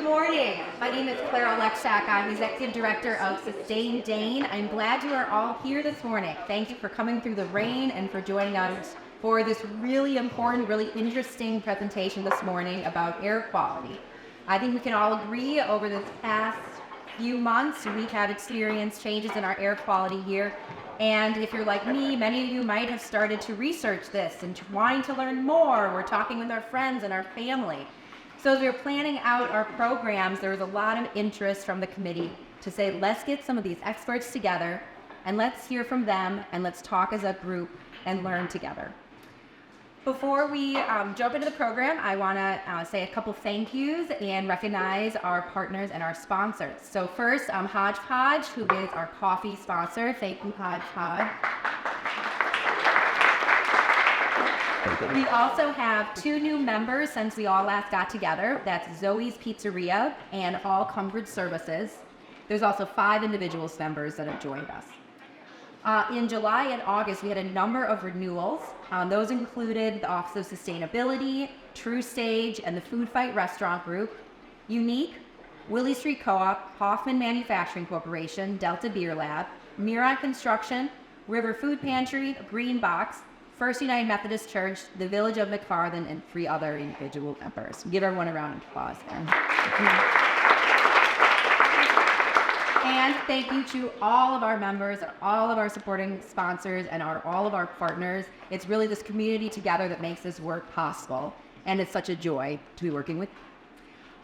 Good morning. My name is Clara Lekshak. I'm Executive Director of Sustain Dane. I'm glad you are all here this morning. Thank you for coming through the rain and for joining us for this really important, really interesting presentation this morning about air quality. I think we can all agree over the past few months we've had experienced changes in our air quality here. And if you're like me, many of you might have started to research this and wanting to learn more. We're talking with our friends and our family. So as we were planning out our programs, there was a lot of interest from the committee to say, let's get some of these experts together and let's hear from them and let's talk as a group and learn together. Before we jump into the program, I want to say a couple thank yous and recognize our partners and our sponsors. So first, Hodgepodge, who is our coffee sponsor. Thank you, Hodgepodge. We also have two new members since we all last got together. That's Zoe's Pizzeria and All Comfort Services. There's also 5 individuals members that have joined us. In July and August, we had a number of renewals. Those included the Office of Sustainability, True Stage, and the Food Fight Restaurant Group, Unique, Willie Street Co-op, Hoffman Manufacturing Corporation, Delta Beer Lab, Miron Construction, River Food Pantry, Green Box, First United Methodist Church, the Village of McFarland, and 3 other individual members. Give everyone a round of applause there. And thank you to all of our members, all of our supporting sponsors, and all of our partners. It's really this community together that makes this work possible, and it's such a joy to be working with.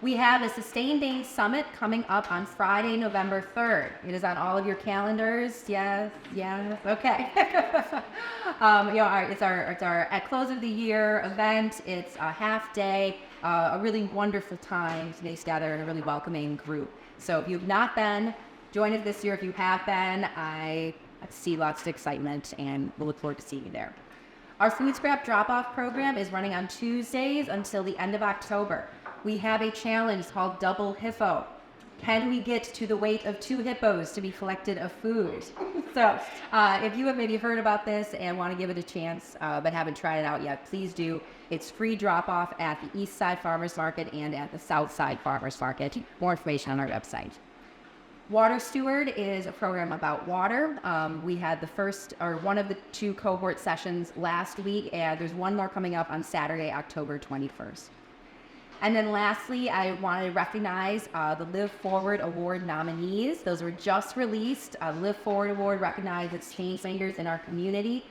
We have a Sustain Dane Summit coming up on Friday, November 3rd. It is on all of your calendars. Yes, okay. It's our at close of the year event. It's a half day, a really wonderful time to be together in a really welcoming group. So if you've not been, join us this year. If you have been, I see lots of excitement and we'll look forward to seeing you there. Our food scrap drop-off program is running on Tuesdays until the end of October. We have a challenge called Double Hippo. Can we get to the weight of 2 hippos to be collected of food? So if you have maybe heard about this and want to give it a chance but haven't tried it out yet, please do. It's free drop-off at the East Side Farmers Market and at the South Side Farmers Market. More information on our website. Water Steward is a program about water. We had one of the 2 cohort sessions last week, and there's one more coming up on Saturday, October 21st. And then lastly, I want to recognize the Live Forward Award nominees. Those were just released. Live Forward Award recognizes change makers in our community.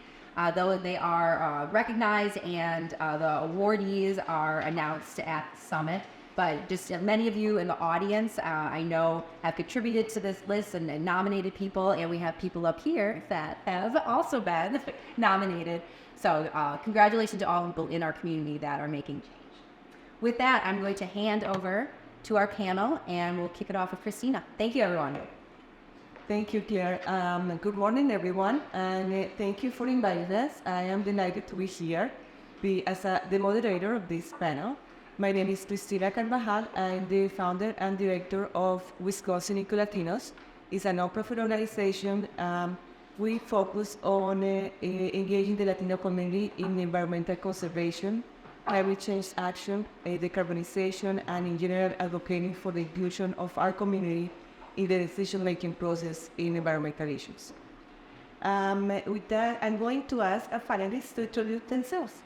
Though they are recognized and the awardees are announced at the summit. But just many of you in the audience, I know, have contributed to this list and nominated people, and we have people up here that have also been nominated. So congratulations to all people in our community that are making change. With that, I'm going to hand over to our panel, and we'll kick it off with Cristina. Thank you, everyone. Thank you, Claire. Good morning, everyone, and thank you for inviting us. I am delighted to be here, as the moderator of this panel. My name is Cristina Carvajal. I'm the founder and director of Wisconsin EcoLatinos. It's a nonprofit organization. We focus on engaging the Latino community in environmental conservation, climate change action, decarbonization, and in general advocating for the inclusion of our community in the decision-making process in environmental issues. With that, I'm going to ask our panelists to introduce themselves.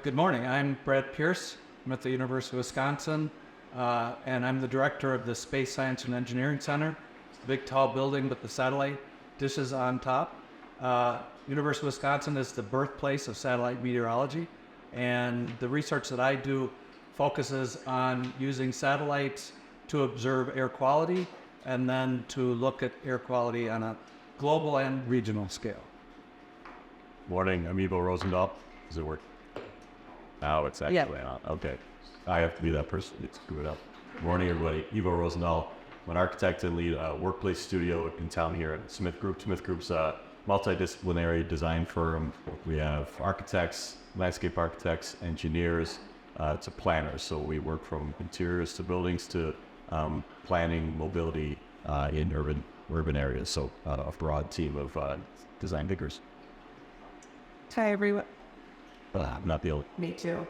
Good morning. I'm Brad Pierce. I'm at the University of Wisconsin, and I'm the director of the Space Science and Engineering Center. It's a big, tall building with the satellite dishes on top. University of Wisconsin is the birthplace of satellite meteorology, and the research that I do focuses on using satellites to observe air quality and then to look at air quality on a global and regional scale. Morning, I'm Rozendaal. Does it work? Now it's actually on. Okay. I have to be that person to screw it up. Morning, everybody. Rozendaal. I'm an architect and lead a workplace studio in town here at SmithGroup. SmithGroup's a multidisciplinary design firm. We have architects, landscape architects, engineers, to planners. So we work from interiors to buildings to planning, mobility in urban areas. So a broad team of design figures. Hi, everyone. I'm not the only. Me too.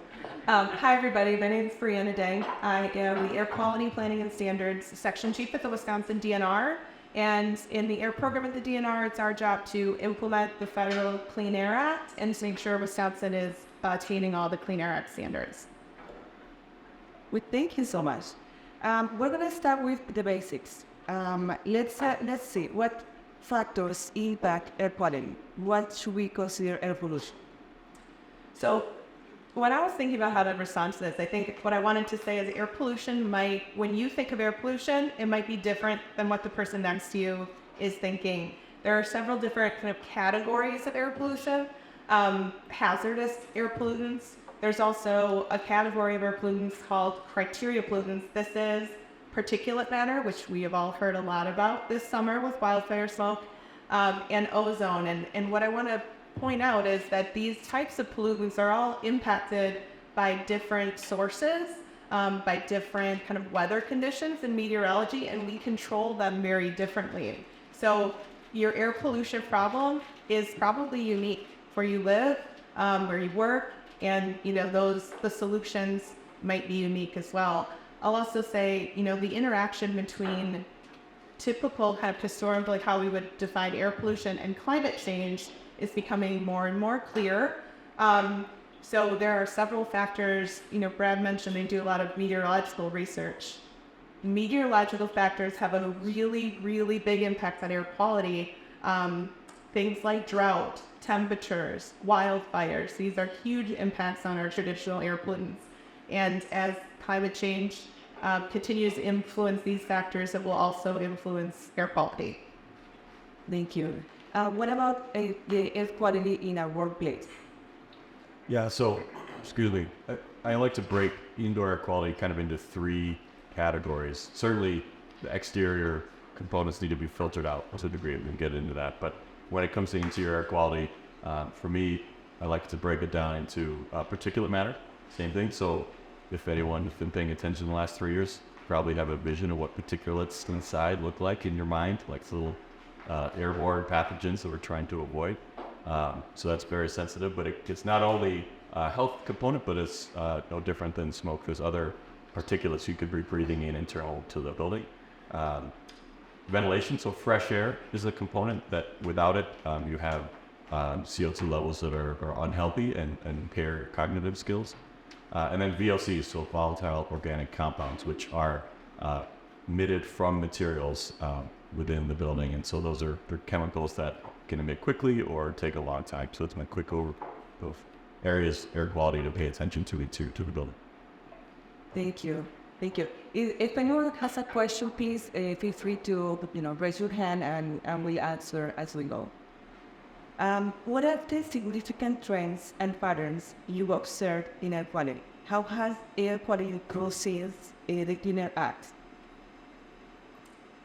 Hi, everybody. My name is Brianna Denk. I am the Air Quality Planning and Standards Section Chief at the Wisconsin DNR. And in the air program at the DNR, it's our job to implement the federal Clean Air Act and to make sure Wisconsin is attaining all the Clean Air Act standards. Well, thank you so much. We're going to start with the basics. Let's see what factors impact air quality. What should we consider air pollution? So when I was thinking about how to respond to this, I think what I wanted to say is air pollution when you think of air pollution, it might be different than what the person next to you is thinking. There are several different kind of categories of air pollution. Hazardous air pollutants. There's also a category of air pollutants called criteria pollutants. This is particulate matter, which we have all heard a lot about this summer with wildfire smoke, and ozone. And what I want to point out is that these types of pollutants are all impacted by different sources, by different kind of weather conditions and meteorology, and we control them very differently. So your air pollution problem is probably unique where you live, where you work, and the solutions might be unique as well. I'll also say, the interaction between typical kind of historically how we would define air pollution and climate change is becoming more and more clear. So there are several factors. Brad mentioned they do a lot of meteorological research. Meteorological factors have a really, really big impact on air quality. Things like drought, temperatures, wildfires. These are huge impacts on our traditional air pollutants. And as climate change continues to influence these factors, it will also influence air quality. Thank you. What about the air quality in our workplace? Yeah, so, excuse me, I like to break indoor air quality kind of into three categories. Certainly, the exterior components need to be filtered out to a degree, and we can get into that. But when it comes to interior air quality, for me, I like to break it down into particulate matter, same thing. So if anyone has been paying attention in the last 3 years, probably have a vision of what particulates inside look like in your mind, like little airborne pathogens that we're trying to avoid. So that's very sensitive, but it's not only a health component, but it's no different than smoke. There's other particulates you could be breathing in internal to the building. Ventilation, so fresh air is a component that without it, you have CO2 levels that are unhealthy and impair cognitive skills. And then VOCs, so volatile organic compounds, which are emitted from materials within the building. And so they're chemicals that can emit quickly or take a long time. So it's my quick overview of areas, air quality to pay attention to the building. Thank you. Thank you. If anyone has a question, please feel free to raise your hand and we'll answer as we go. What are the significant trends and patterns you observed in air quality? How has air quality improved since the Clean Air Act?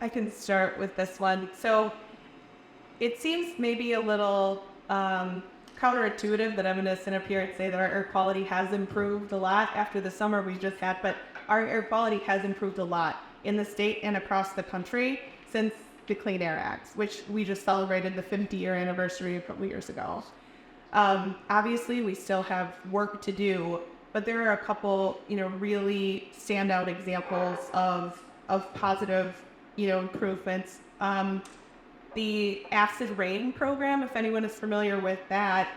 I can start with this one. So it seems maybe a little counterintuitive that I'm going to sit up here and say that our air quality has improved a lot after the summer we just had, but our air quality has improved a lot in the state and across the country since the Clean Air Act, which we just celebrated the 50-year anniversary a couple years ago. Obviously, we still have work to do, but there are a couple, really standout examples of positive, improvements. The acid rain program, if anyone is familiar with that,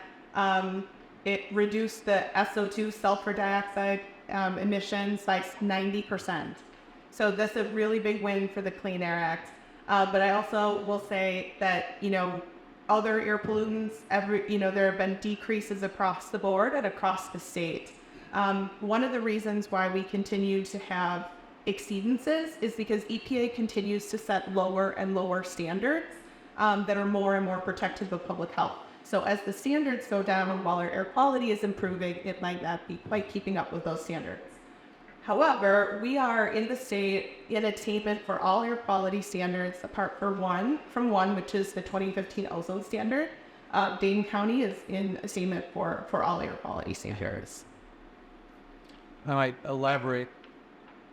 it reduced the SO2 sulfur dioxide emissions by 90%. So that's a really big win for the Clean Air Act. But I also will say that, other air pollutants, there have been decreases across the board and across the state. One of the reasons why we continue to have exceedances is because EPA continues to set lower and lower standards that are more and more protective of public health. So as the standards go down while our air quality is improving, it might not be quite keeping up with those standards. However, we are in the state in attainment for all air quality standards apart from one, which is the 2015 ozone standard. Dane County is in attainment for all air quality standards. I might elaborate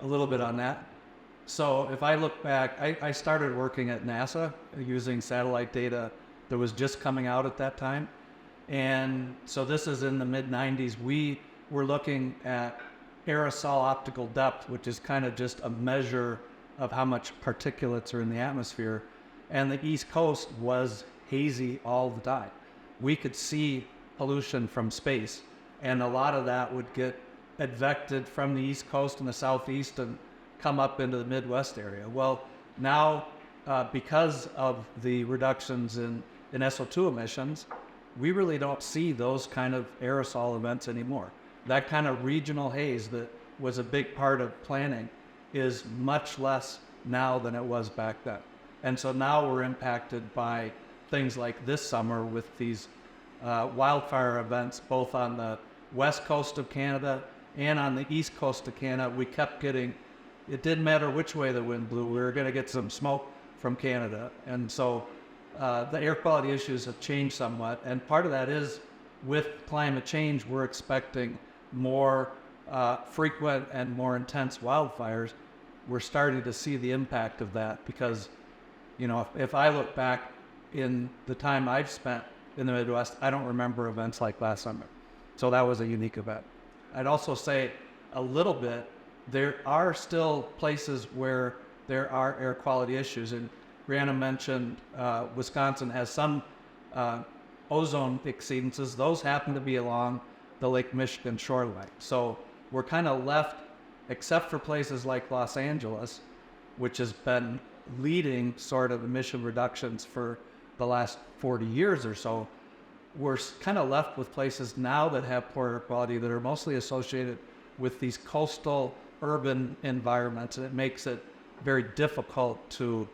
a little bit on that. So if I look back, I started working at NASA using satellite data that was just coming out at that time. And so this is in the mid-90s. We were looking at aerosol optical depth, which is kind of just a measure of how much particulates are in the atmosphere. And the East Coast was hazy all the time. We could see pollution from space, and a lot of that would get advected from the East Coast and the Southeast and come up into the Midwest area. Well, now, because of the reductions in SO2 emissions, we really don't see those kind of aerosol events anymore. That kind of regional haze that was a big part of planning is much less now than it was back then. And so now we're impacted by things like this summer with these wildfire events, both on the west coast of Canada and on the east coast of Canada. We kept getting, it didn't matter which way the wind blew, we were going to get some smoke from Canada. And so the air quality issues have changed somewhat. And part of that is with climate change, we're expecting more frequent and more intense wildfires. We're starting to see the impact of that because, you know, if I look back in the time I've spent in the Midwest, I don't remember events like last summer. So that was a unique event. I'd also say a little bit, there are still places where there are air quality issues. And Brianna mentioned Wisconsin has some ozone exceedances. Those happen to be along the Lake Michigan shoreline. So we're kind of left, except for places like Los Angeles, which has been leading sort of emission reductions for the last 40 years or so, we're kind of left with places now that have poor air quality that are mostly associated with these coastal urban environments, and it makes it very difficult to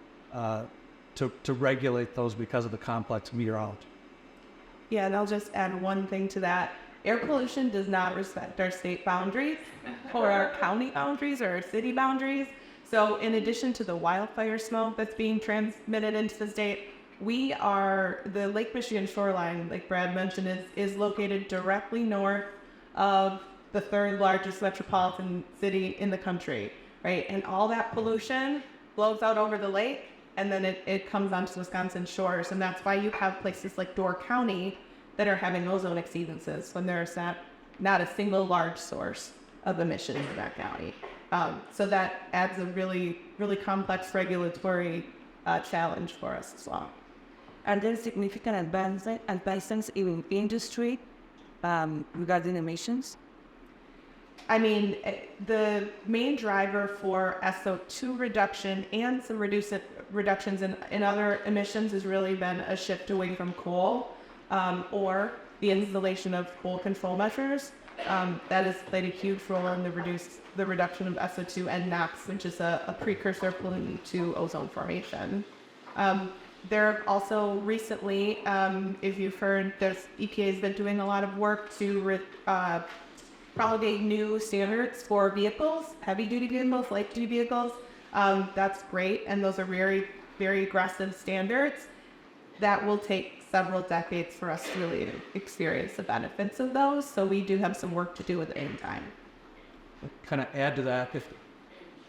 regulate those because of the complex meteorology. Yeah, and I'll just add one thing to that. Air pollution does not respect our state boundaries or our county boundaries or our city boundaries. So in addition to the wildfire smoke that's being transmitted into the state, the Lake Michigan shoreline, like Brad mentioned, is located directly north of the third largest metropolitan city in the country, right? And all that pollution blows out over the lake, and then it comes onto Wisconsin shores. And that's why you have places like Door County that are having ozone exceedances when there's not a single large source of emissions in that county. So that adds a really, really complex regulatory challenge for us as well. Are there significant advancements in industry regarding emissions? I mean, the main driver for SO2 reduction and some reductions in other emissions has really been a shift away from coal or the installation of coal control measures. That has played a huge role in the reduction of SO2 and NOx, which is a precursor pollutant to ozone formation. There have also recently, if you've heard, EPA has been doing a lot of work to promulgate new standards for vehicles, heavy-duty vehicles, light-duty vehicles. That's great, and those are very, very aggressive standards. That will take several decades for us to really experience the benefits of those, so we do have some work to do at the same time. Kind of add to that,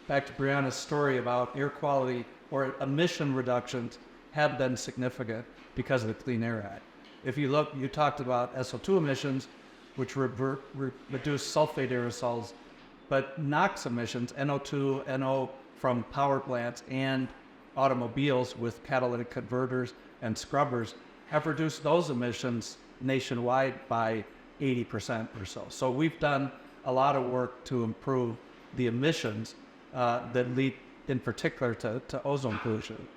back to Brianna's story about air quality or emission reductions have been significant because of the Clean Air Act. If you look, you talked about SO2 emissions, which reduce sulfate aerosols, but NOx emissions, NO2, NO from power plants and automobiles with catalytic converters and scrubbers have reduced those emissions nationwide by 80% or so. So we've done a lot of work to improve the emissions that lead in particular to ozone pollution.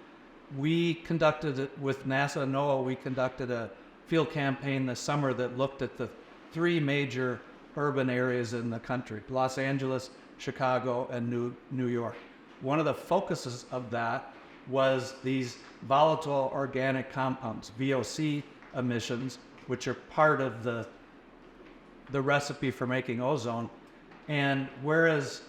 We conducted it with NASA and NOAA. We conducted a field campaign this summer that looked at the three major urban areas in the country: Los Angeles, Chicago, and New York. One of the focuses of that was these volatile organic compounds, VOC emissions, which are part of the recipe for making ozone. And whereas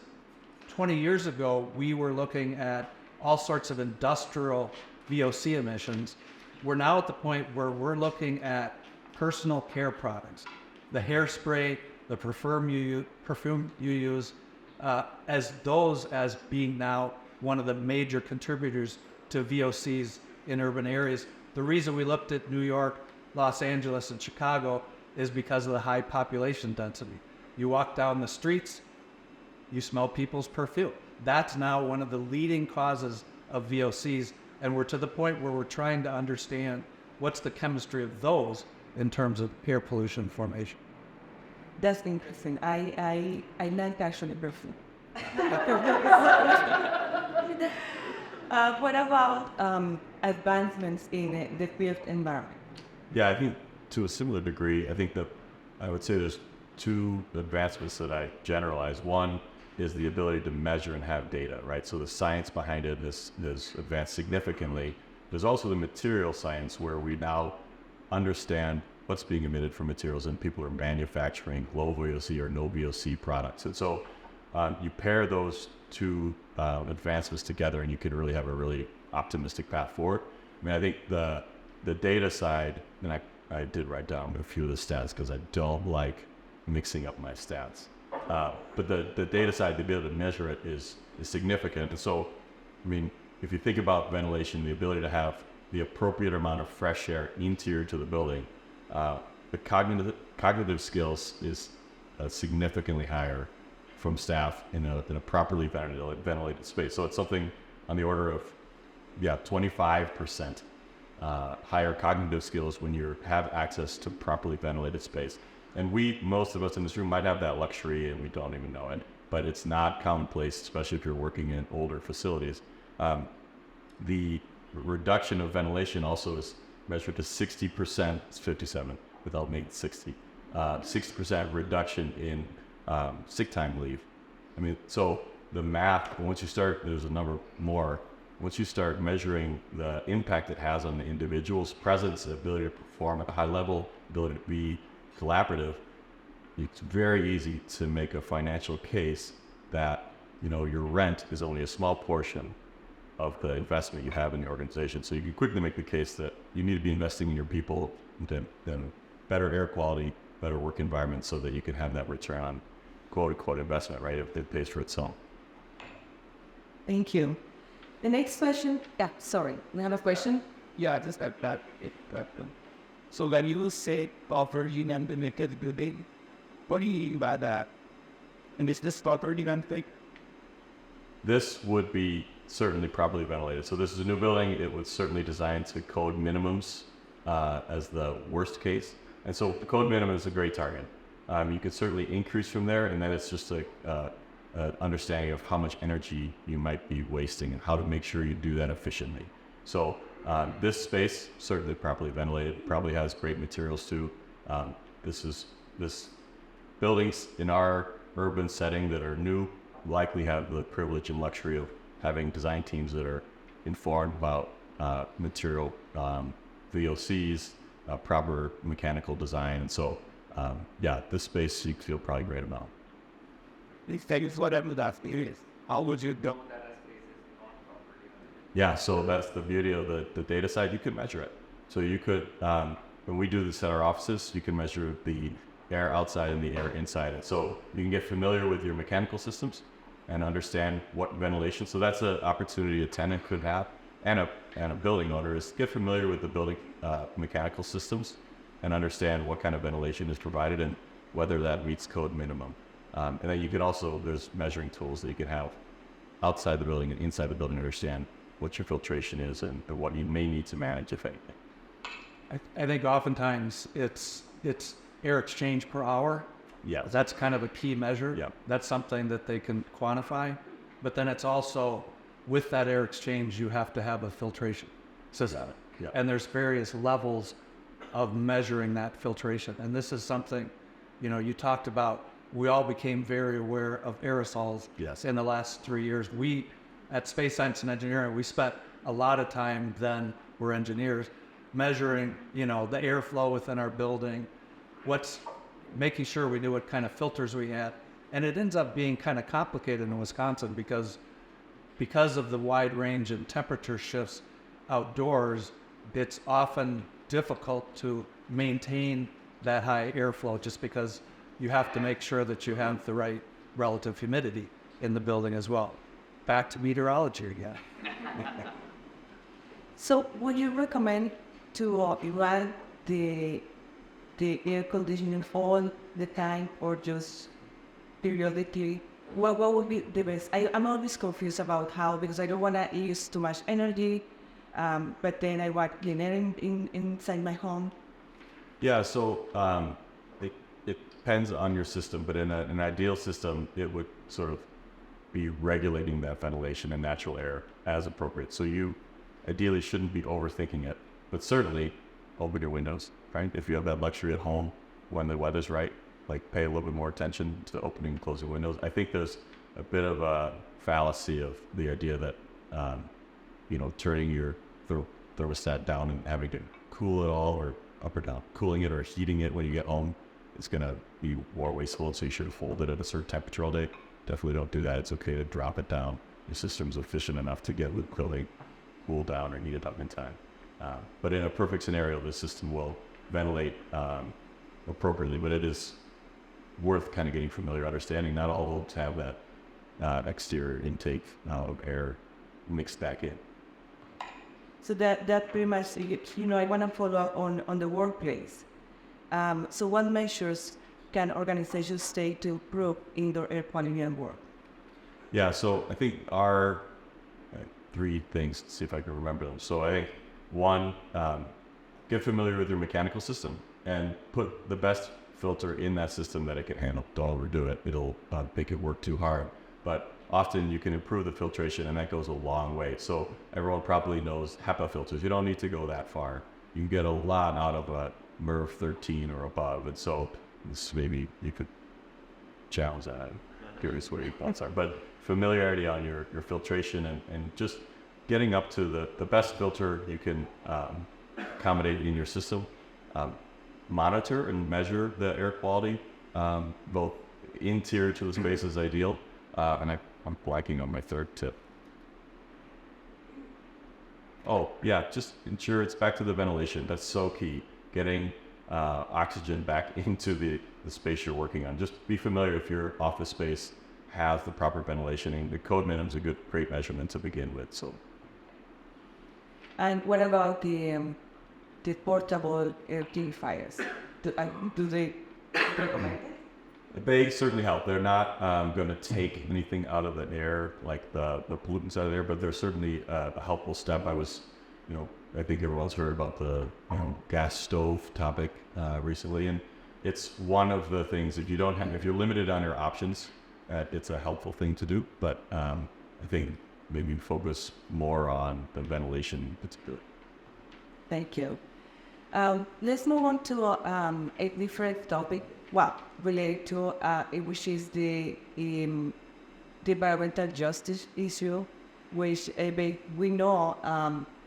20 years ago, we were looking at all sorts of industrial VOC emissions, we're now at the point where we're looking at personal care products, the hairspray, the perfume you use, as being now one of the major contributors to VOCs in urban areas. The reason we looked at New York Los Angeles and Chicago is because of the high population density. You walk down the streets, you smell people's perfume. That's now one of the leading causes of VOCs, and we're to the point where we're trying to understand what's the chemistry of those in terms of air pollution formation. That's interesting. I like actually perfume. What about advancements in the built environment? Yeah, I think to a similar degree, I think that I would say there's two advancements that I generalize. One is the ability to measure and have data, right? So the science behind it has advanced significantly. There's also the material science where we now understand what's being emitted from materials, and people are manufacturing low VOC or no VOC products. And so you pair those two advancements together and you can really have a really optimistic path forward. I mean, I think the data side, and I did write down a few of the stats because I don't like mixing up my stats. But the data side, to be able to measure it is significant. And so, I mean, if you think about ventilation, the ability to have the appropriate amount of fresh air interior to the building, the cognitive skills is significantly higher from staff in a properly ventilated space. So it's something on the order of, 25% higher cognitive skills when you have access to properly ventilated space. And most of us in this room might have that luxury and we don't even know it, but it's not commonplace, especially if you're working in older facilities. The reduction of ventilation also is measured to 60%, it's 57 without making 60, 60% reduction in sick time leave. I mean, so the math, once you start, there's a number more. Once you start measuring the impact it has on the individual's presence, the ability to perform at a high level, ability to be collaborative, it's very easy to make a financial case that, your rent is only a small portion of the investment you have in the organization. So you can quickly make the case that you need to be investing in your people, then better air quality, better work environment, so that you can have that return on quote unquote investment, right? If it pays for itself. Thank you. The next question. Yeah, sorry. We have a question. Yeah, just that. So when you say property and ventilated building, what do you mean by that? And is this property ventilated? This would be certainly properly ventilated. So this is a new building. It was certainly designed to code minimums as the worst case. And so the code minimum is a great target. You could certainly increase from there, and then it's just an understanding of how much energy you might be wasting and how to make sure you do that efficiently. So this space, certainly properly ventilated, probably has great materials too. This buildings in our urban setting that are new likely have the privilege and luxury of having design teams that are informed about material VOCs, proper mechanical design. And so, this space you feel probably great about. Please tell us what I'm asking. How would you do? Yeah, so that's the beauty of the data side. You could measure it. So you could, when we do this at our offices, you can measure the air outside and the air inside. And so you can get familiar with your mechanical systems and understand what ventilation. So that's an opportunity a tenant could have, and a building owner, is get familiar with the building mechanical systems and understand what kind of ventilation is provided and whether that meets code minimum. And then you could also, there's measuring tools that you can have outside the building and inside the building to understand what your filtration is and what you may need to manage, if anything. I think oftentimes it's air exchange per hour. Yeah. That's kind of a key measure. Yeah. That's something that they can quantify. But then it's also, with that air exchange, you have to have a filtration system. Yeah. And there's various levels of measuring that filtration. And this is something, you talked about, we all became very aware of aerosols. Yes. In the last 3 years. We, at Space Science and Engineering, we spent a lot of time then, we're engineers, measuring, the airflow within our building, making sure we knew what kind of filters we had. And it ends up being kind of complicated in Wisconsin because of the wide range in temperature shifts outdoors, it's often difficult to maintain that high airflow just because you have to make sure that you have the right relative humidity in the building as well. Back to meteorology again. So would you recommend to run the air conditioning all the time or just periodically? What would be the best? I'm always confused about how, because I don't want to use too much energy, but then I want cleaner inside my home. Yeah, so it depends on your system, but in an ideal system, it would sort of be regulating that ventilation and natural air as appropriate. So you ideally shouldn't be overthinking it, but certainly open your windows, right? If you have that luxury at home when the weather's right, like pay a little bit more attention to opening and closing windows. I think there's a bit of a fallacy of the idea that, turning your thermostat down and having to cool it all or up or down, cooling it or heating it when you get home is going to be more wasteful. So you should hold it at a certain temperature all day. Definitely don't do that. It's okay to drop it down. Your system's efficient enough to get liquid cooling, cool down or heat it up in time. But in a perfect scenario, the system will ventilate appropriately, but it is worth kind of getting familiar, understanding. Not all homes have that exterior intake of air mixed back in. So that pretty much, I want to follow up on the workplace. So what measures can organizations take to improve indoor air quality at work? Yeah, so I think our 3 things, see if I can remember them. So I think 1, get familiar with your mechanical system and put the best filter in that system that it can handle. Don't overdo it. It'll make it work too hard. But often you can improve the filtration, and that goes a long way. So everyone probably knows HEPA filters. You don't need to go that far. You can get a lot out of a MERV 13 or above. And so this maybe you could challenge that. I'm curious what your thoughts are. But familiarity on your filtration and just getting up to the best filter you can accommodate in your system. Monitor and measure the air quality, both interior to the space is ideal. And I'm blanking on my 3rd tip. Oh, yeah, just ensure it's back to the ventilation. That's so key. Getting oxygen back into the space you're working on. Just be familiar if your office space has the proper ventilation, and the code minimum is a great measurement to begin with. So. And what about the portable air purifiers? Do they recommend it? They certainly help. They're not going to take anything out of the air, like the pollutants out of there, but they're certainly a helpful step. I think everyone's heard about the gas stove topic recently, and it's one of the things, if you're limited on your options, it's a helpful thing to do, but I think maybe focus more on the ventilation in particular. Thank you. Let's move on to a different topic, related to which is the environmental justice issue, which we know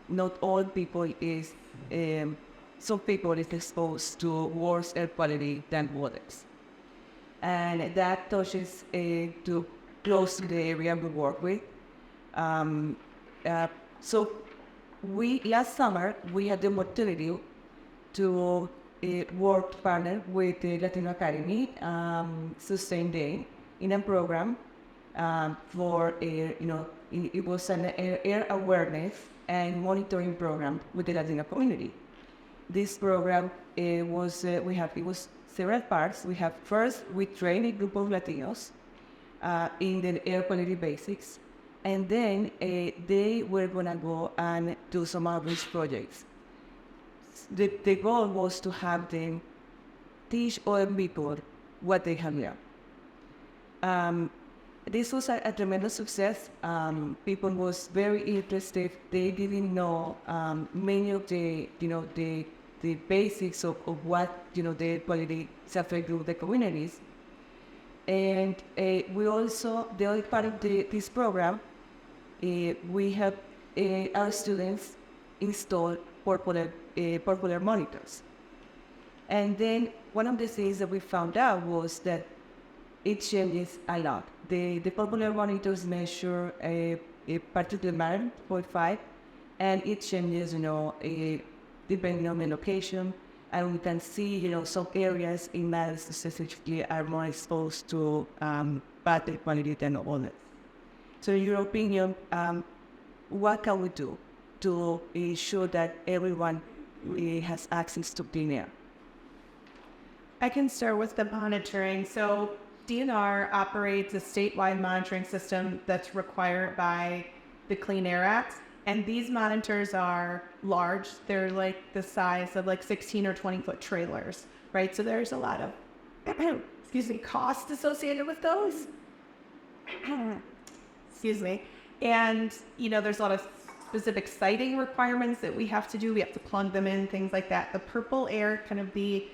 not all people is, some people is exposed to worse air quality than others. And that touches to close to the area we work with. So last summer, we had the opportunity to partner with the Latino Academy, Sustain Day, in a program for it was an air awareness and monitoring program with the Latino community. This program it was several parts. We trained a group of Latinos in the air quality basics, and then they were gonna go and do some outreach projects. The goal was to have them teach other people what they had learned. This was a tremendous success. People was very interested. They didn't know many of the basics of what the air quality is affecting the communities. And we also, the other part of this program, we have our students install popular monitors. And then one of the things that we found out was that it changes a lot. The popular monitors measure a particular matter, 0.5, and it changes, depending on the location. And we can see, some areas in Madison specifically are more exposed to bad air quality than others. So in your opinion, what can we do to ensure that everyone has access to clean air? I can start with the monitoring. So DNR operates a statewide monitoring system that's required by the Clean Air Act. And these monitors are large. They're like the size of like 16 or 20-foot trailers, right? So there's a lot of, cost associated with those. Excuse me. And, there's a lot of specific siting requirements that we have to do. We have to plug them in, things like that. The purple air, kind of the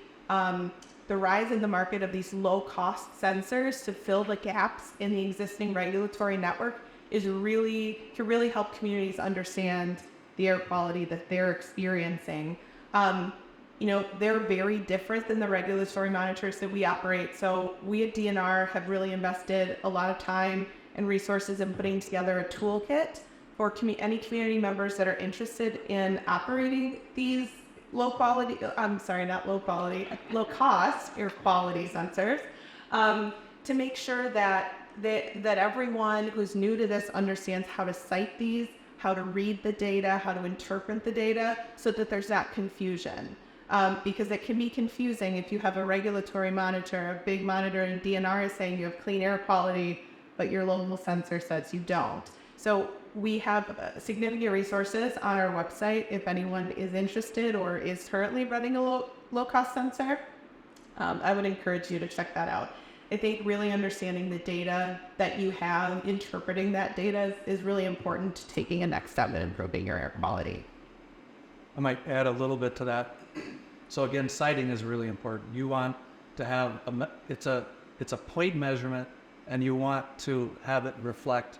rise in the market of these low-cost sensors to fill the gaps in the existing regulatory network can really help communities understand the air quality that they're experiencing. They're very different than the regulatory monitors that we operate. So we at DNR have really invested a lot of time and resources in putting together a toolkit for any community members that are interested in operating these low-cost air quality sensors, to make sure that everyone who's new to this understands how to cite these, how to read the data, how to interpret the data, so that there's not confusion. Because it can be confusing if you have a regulatory monitor, a big monitor, and DNR is saying you have clean air quality, but your local sensor says you don't. So we have significant resources on our website if anyone is interested or is currently running a low-cost sensor. I would encourage you to check that out. I think really understanding the data that you have, interpreting that data is really important to taking a next step in improving your air quality. I might add a little bit to that. So again, siting is really important. You want to have it's a plate measurement, and you want to have it reflect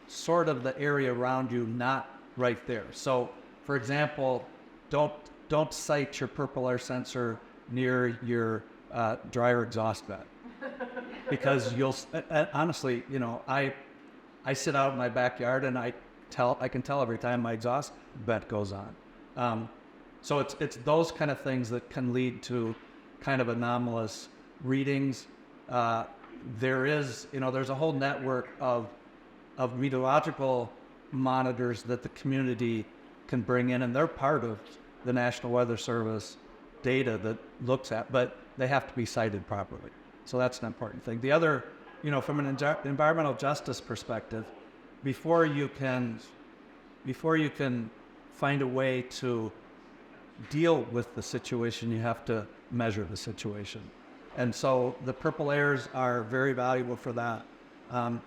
sort of the area around you, not right there. So, for example, don't site your purple air sensor near your dryer exhaust vent, because you'll honestly, I sit out in my backyard and I can tell every time my exhaust vent goes on. So it's those kind of things that can lead to kind of anomalous readings. There's a whole network of meteorological monitors that the community can bring in, and they're part of the National Weather Service data that looks at, but they have to be cited properly. So that's an important thing. The other, from an environmental justice perspective, before you can find a way to deal with the situation, you have to measure the situation. And so the purple airs are very valuable for that.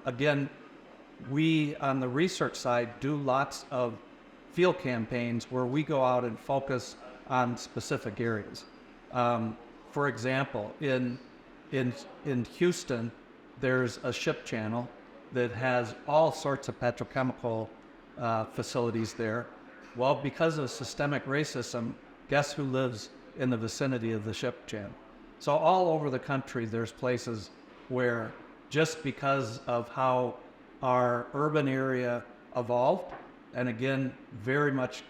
Again, we on the research side do lots of field campaigns where we go out and focus on specific areas. For example, in Houston, there's a ship channel that has all sorts of petrochemical facilities there. Well, because of systemic racism, guess who lives in the vicinity of the ship channel? So all over the country, there's places where, just because of how our urban area evolved, and again, very much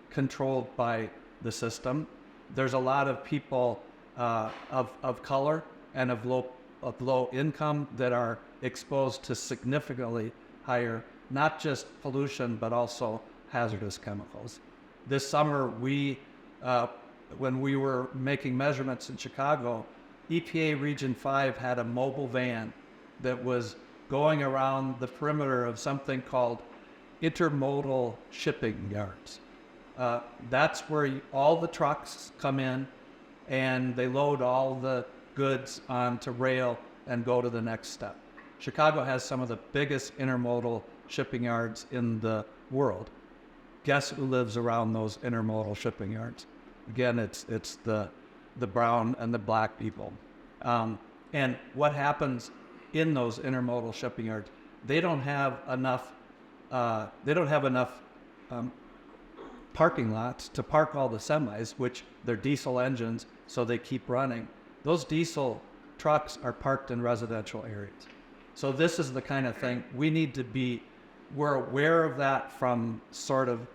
controlled by the system, there's a lot of people of color and of low income that are exposed to significantly higher, not just pollution, but also hazardous chemicals. This summer, when we were making measurements in Chicago, EPA Region 5 had a mobile van that was going around the perimeter of something called intermodal shipping yards. That's where all the trucks come in and they load all the goods onto rail and go to the next step. Chicago has some of the biggest intermodal shipping yards in the world. Guess who lives around those intermodal shipping yards? Again, it's the brown and the black people. And what happens in those intermodal shipping yards? They don't have enough parking lots to park all the semis, which they're diesel engines, so they keep running. Those diesel trucks are parked in residential areas. So this is the kind of thing we're aware of that from sort of,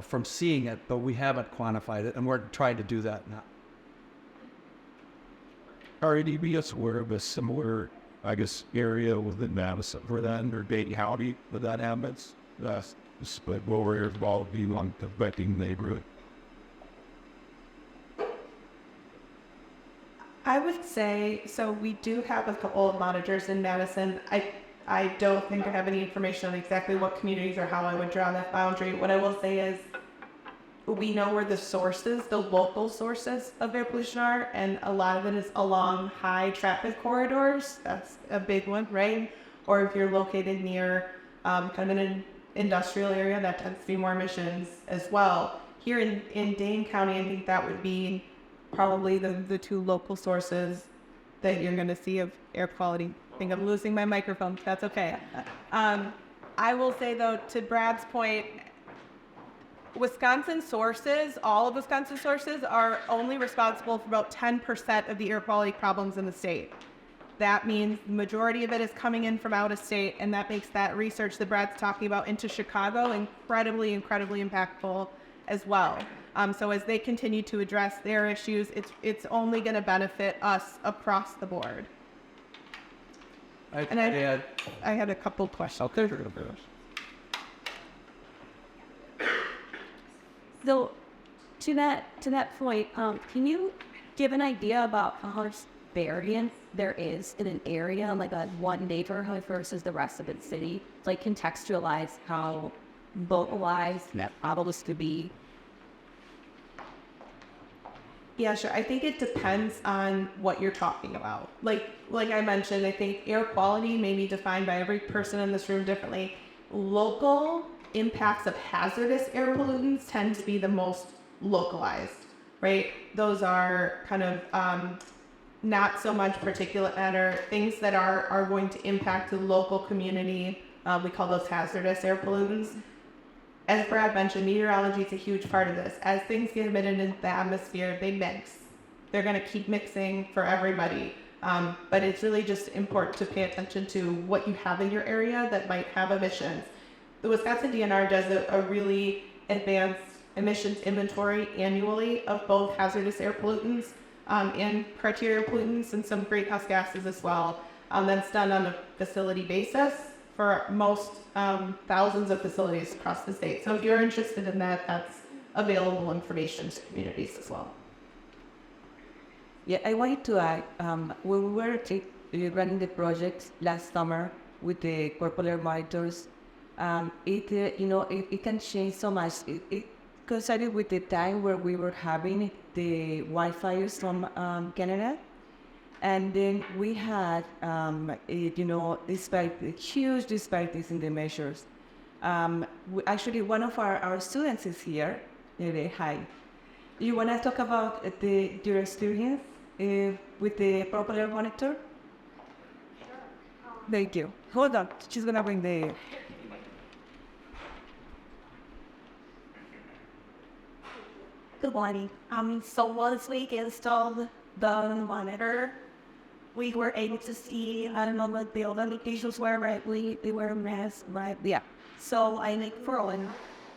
from seeing it, but we haven't quantified it, and we're trying to do that now. Are any of us aware of a similar, area within Madison for that, or Dade County where that happens? Split lower air quality on affecting neighborhood. I would say, so we do have a couple of monitors in Madison. I don't think I have any information on exactly what communities or how I would draw that boundary. What I will say is we know where the sources, the local sources of air pollution are, and a lot of it is along high traffic corridors. That's a big one, right? Or if you're located near kind of an industrial area, that tends to be more emissions as well. Here in Dane County, I think that would be probably the two local sources that you're going to see of air quality. I think I'm losing my microphone. That's okay. I will say, though, to Brad's point, Wisconsin sources, all of Wisconsin sources, are only responsible for about 10% of the air quality problems in the state. That means the majority of it is coming in from out of state, and that makes that research that Brad's talking about into Chicago incredibly, incredibly impactful as well. So as they continue to address their issues, it's only going to benefit us across the board. I had a couple questions. So, to that point, can you give an idea about how much variance there is in an area, like a one neighborhood versus the rest of the city? Like contextualize how localized that problems could be. Yeah, sure. I think it depends on what you're talking about. Like I mentioned, I think air quality may be defined by every person in this room differently. Local impacts of hazardous air pollutants tend to be the most localized, right? Those are kind of not so much particulate matter, things that are going to impact the local community. We call those hazardous air pollutants. As Brad mentioned, meteorology is a huge part of this. As things get emitted into the atmosphere, they mix. They're going to keep mixing for everybody. But it's really just important to pay attention to what you have in your area that might have emissions. The Wisconsin DNR does a really advanced emissions inventory annually of both hazardous air pollutants and criteria pollutants and some greenhouse gases as well. That's done on a facility basis for most thousands of facilities across the state. So if you're interested in that, that's available information to communities as well. Yeah, I wanted to add, when we were running the project last summer with the corporate air monitors, it can change so much. It coincided with the time where we were having the wildfires from Canada. And then we had, huge disparities in the measures. Actually, one of our students is here. Hi. You want to talk about your experience with the proper air monitor? Sure. Thank you. Hold on. She's going to bring the... Good morning. So once we installed the monitor, we were able to see, I don't know what the other locations were, right? They were a mess, right? Yeah. So I live in Berlin,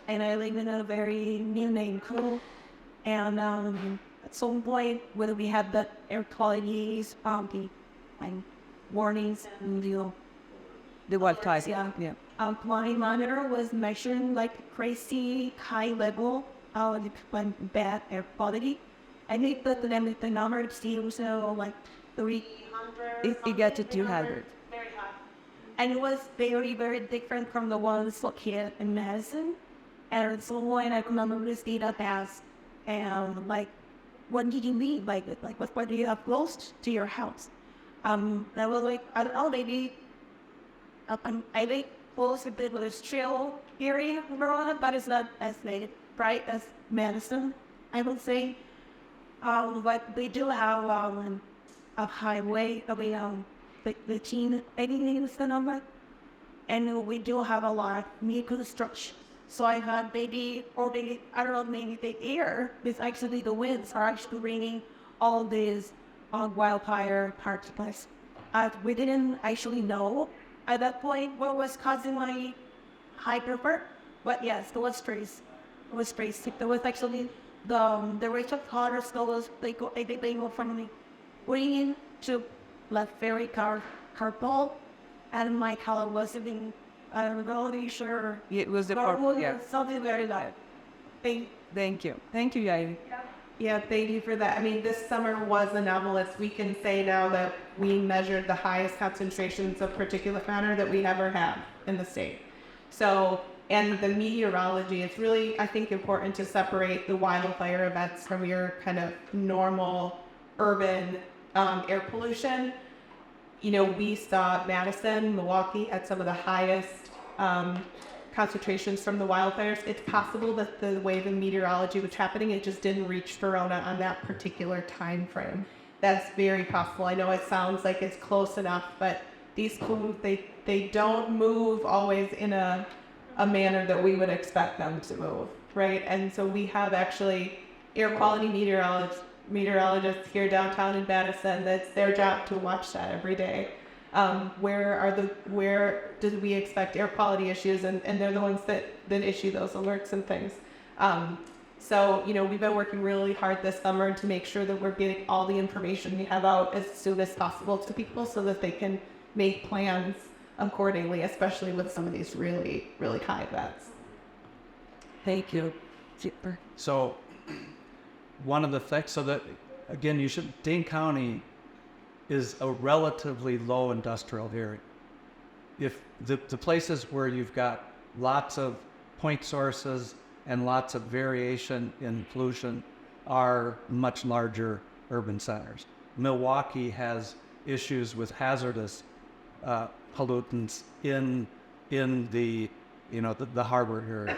and I live in a very new neighborhood. And at some point, when we had the air quality and warnings and The wildfires. yeah. My monitor was measuring like crazy high level of bad air quality. I think that the number seems like 300. It got to 200. Very high. And it was very, very different from the ones located in Madison. And at some point, I remember this data pass. And what did you mean? What do you have close to your house? I was like, I don't know, maybe I think close to the industrial area of Verona, but it's not as bright as Madison, I would say. But they do have a highway, the teen, I think is the number. And we do have a lot of new construction. So I had maybe the air, it's actually the winds are actually bringing all these wildfire particles. We didn't actually know at that point what was causing my high pressure, but yes, it was trace. It was trace. There was actually the rate of color was they go from green to very purple, and my color was even I'm really sure. It was the purple, yeah. Something very light. Thank you. Thank you, Yairi. Yeah, thank you for that. I mean, this summer was anomalous. We can say now that we measured the highest concentrations of particulate matter that we ever have in the state. So, and the meteorology, it's really, I think, important to separate the wildfire events from your kind of normal urban air pollution. You know, we saw Madison, Milwaukee had some of the highest concentrations from the wildfires. It's possible that the way the meteorology was happening, it just didn't reach Verona on that particular time frame. That's very possible. I know it sounds like it's close enough, but these plumes, they don't move always in a manner that we would expect them to move, right? And so we have actually air quality meteorologists here downtown in Madison. That's their job to watch that every day. Where do we expect air quality issues, and they're the ones that issue those alerts and things. So, you know, we've been working really hard this summer to make sure that we're getting all the information we have out as soon as possible to people so that they can make plans accordingly, especially with some of these really, really high events. Thank you. Super. So one of the things, so that, again, Dane County is a relatively low industrial area. If the places where you've got lots of point sources and lots of variation in pollution are much larger urban centers. Milwaukee has issues with hazardous pollutants in the, you know, the harbor area.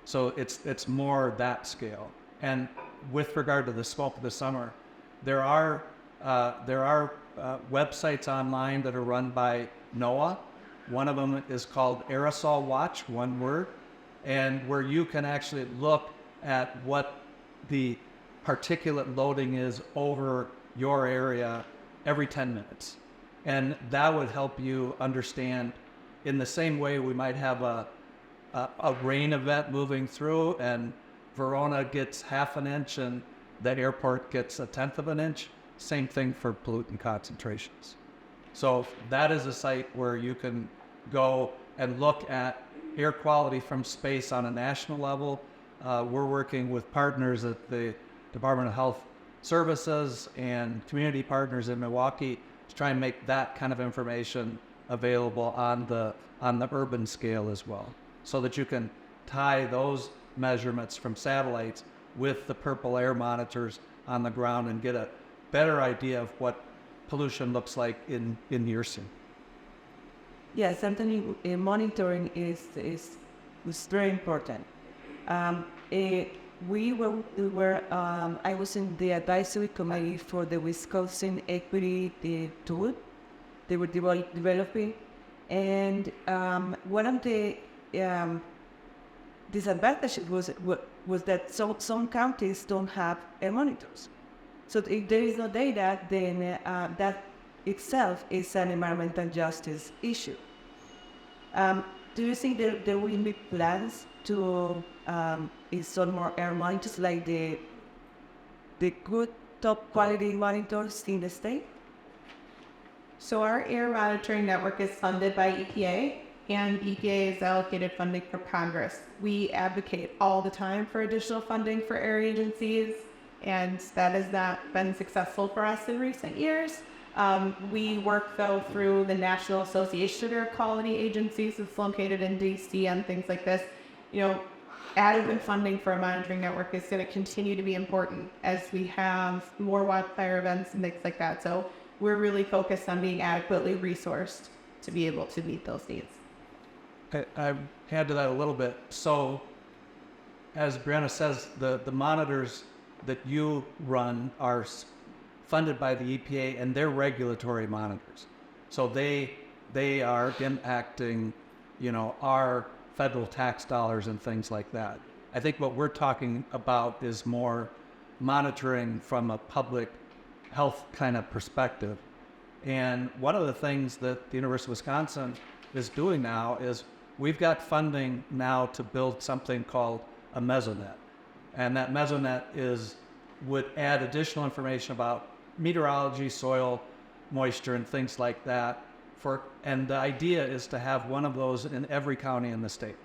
So it's more that scale. And with regard to the smoke of the summer, there are websites online that are run by NOAA. One of them is called Aerosol Watch, one word, and where you can actually look at what the particulate loading is over your area every 10 minutes. And that would help you understand, in the same way we might have a rain event moving through and Verona gets half an inch and that airport gets a tenth of an inch. Same thing for pollutant concentrations. So that is a site where you can go and look at air quality from space on a national level. We're working with partners at the Department of Health Services and community partners in Milwaukee to try and make that kind of information available on the urban scale as well, so that you can tie those measurements from satellites with the purple air monitors on the ground and get a better idea of what pollution looks like in your scene. Yeah, certainly monitoring is very important. I was in the advisory committee for the Wisconsin Equity Tool they were developing, and one of the disadvantages was that some counties don't have air monitors. So if there is no data, then that itself is an environmental justice issue. Do you think there will be plans to install more air monitors, like the good top quality monitors in the state? So our air monitoring network is funded by EPA, and EPA has allocated funding from Congress. We advocate all the time for additional funding for air agencies, and that has not been successful for us in recent years. We work, though, through the National Association of Air Quality Agencies. It's located in DC and things like this. You know, adequate funding for a monitoring network is going to continue to be important as we have more wildfire events and things like that. So we're really focused on being adequately resourced to be able to meet those needs. I add to that a little bit. So, as Brianna says, the monitors that you run are funded by the EPA, and they're regulatory monitors. So they are impacting, you know, our federal tax dollars and things like that. I think what we're talking about is more monitoring from a public health kind of perspective. And one of the things that the University of Wisconsin is doing now is we've got funding now to build something called a mesonet. And that mesonet would add additional information about meteorology, soil, moisture, and things like that. And the idea is to have one of those in every county in the state.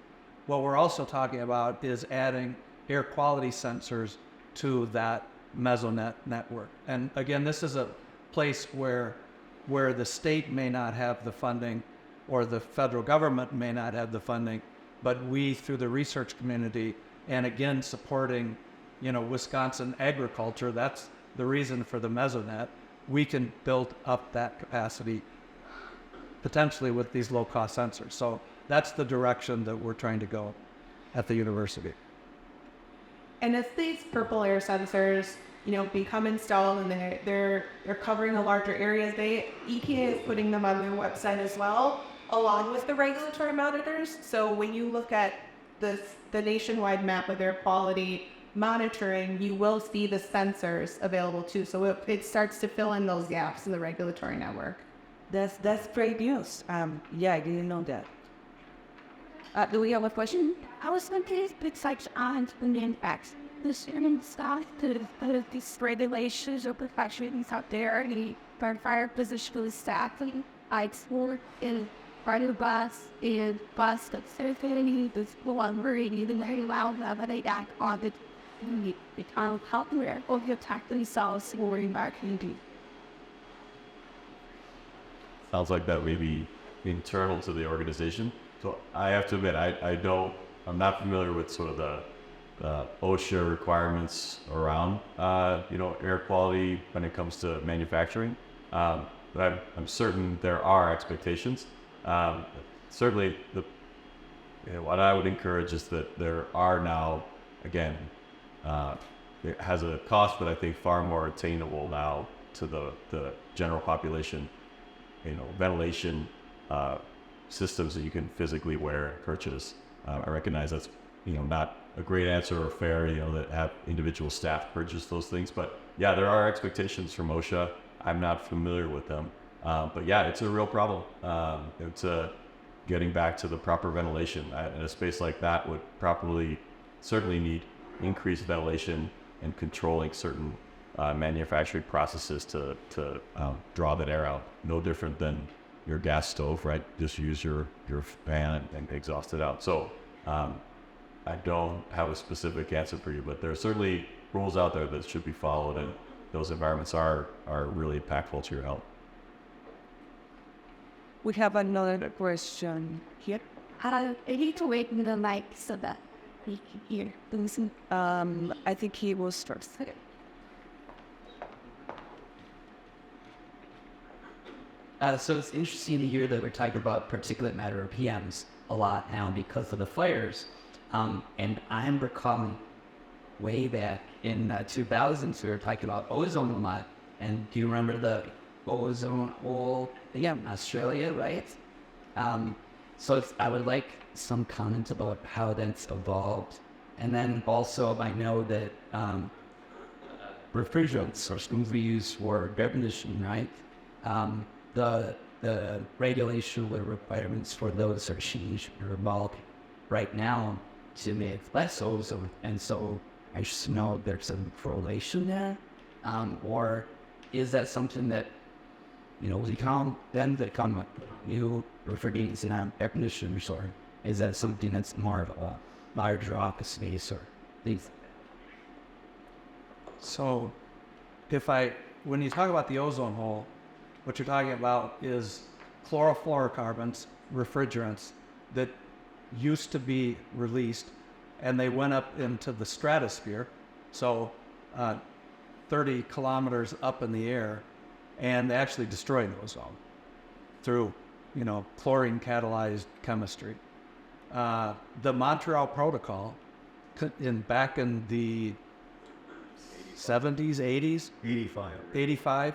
What we're also talking about is adding air quality sensors to that mesonet network. And again, this is a place where the state may not have the funding or the federal government may not have the funding, but we, through the research community, and again, supporting, Wisconsin agriculture, that's the reason for the mesonet, we can build up that capacity potentially with these low-cost sensors. So that's the direction that we're trying to go at the university. And as these purple air sensors, become installed and they're covering a larger areas, EPA is putting them on their website as well, along with the regulatory monitors. So when you look at the nationwide map of air quality monitoring, you will see the sensors available too. So it starts to fill in those gaps in the regulatory network. That's great news. Yeah, I didn't know that. Do we have a question? I was thinking it's like on the impacts. The student stuff to these regulations or professions out there, the fire position staffing, school in part of the bus, in bus that's certainly the school unworried, even very loud, but they act on the hardware or the attack themselves or in our community. Sounds like that may be internal to the organization. So I have to admit, I'm not familiar with sort of the OSHA requirements around, air quality when it comes to manufacturing. But I'm certain there are expectations. Certainly, what I would encourage is that there are now, again, it has a cost, but I think far more attainable now to the general population. Ventilation systems that you can physically wear and purchase. I recognize that's not a great answer or fair, that have individual staff purchase those things. But yeah, there are expectations from OSHA. I'm not familiar with them. But yeah, it's a real problem. It's getting back to the proper ventilation. And a space like that would certainly need increased ventilation and controlling certain manufacturing processes to draw that air out. No different than your gas stove, right? Just use your fan and exhaust it out. So I don't have a specific answer for you, but there are certainly rules out there that should be followed, and those environments are really impactful to your health. We have another question here. I need to wait in the mic so that we can hear. I think he was first. So it's interesting to hear that we're talking about particulate matter or PMs a lot now because of the fires. And I'm recalling way back in 2000s, we were talking about ozone a lot. And do you remember the ozone hole in Australia, right? So I would like some comment about how that's evolved. And then also I know that refrigerants or things we use for air conditioning, right? The regulation requirements for those are changed or evolved right now to make less ozone. And so I just know there's some correlation there. Or is that something that, we come with new refrigerants in air conditioners, or is that something that's more of a larger office space or things? So when you talk about the ozone hole, what you're talking about is chlorofluorocarbons, refrigerants that used to be released, and they went up into the stratosphere, so 30 kilometers up in the air, and they actually destroyed ozone through, chlorine catalyzed chemistry. The Montreal Protocol, back in the 70s, 80s, 85,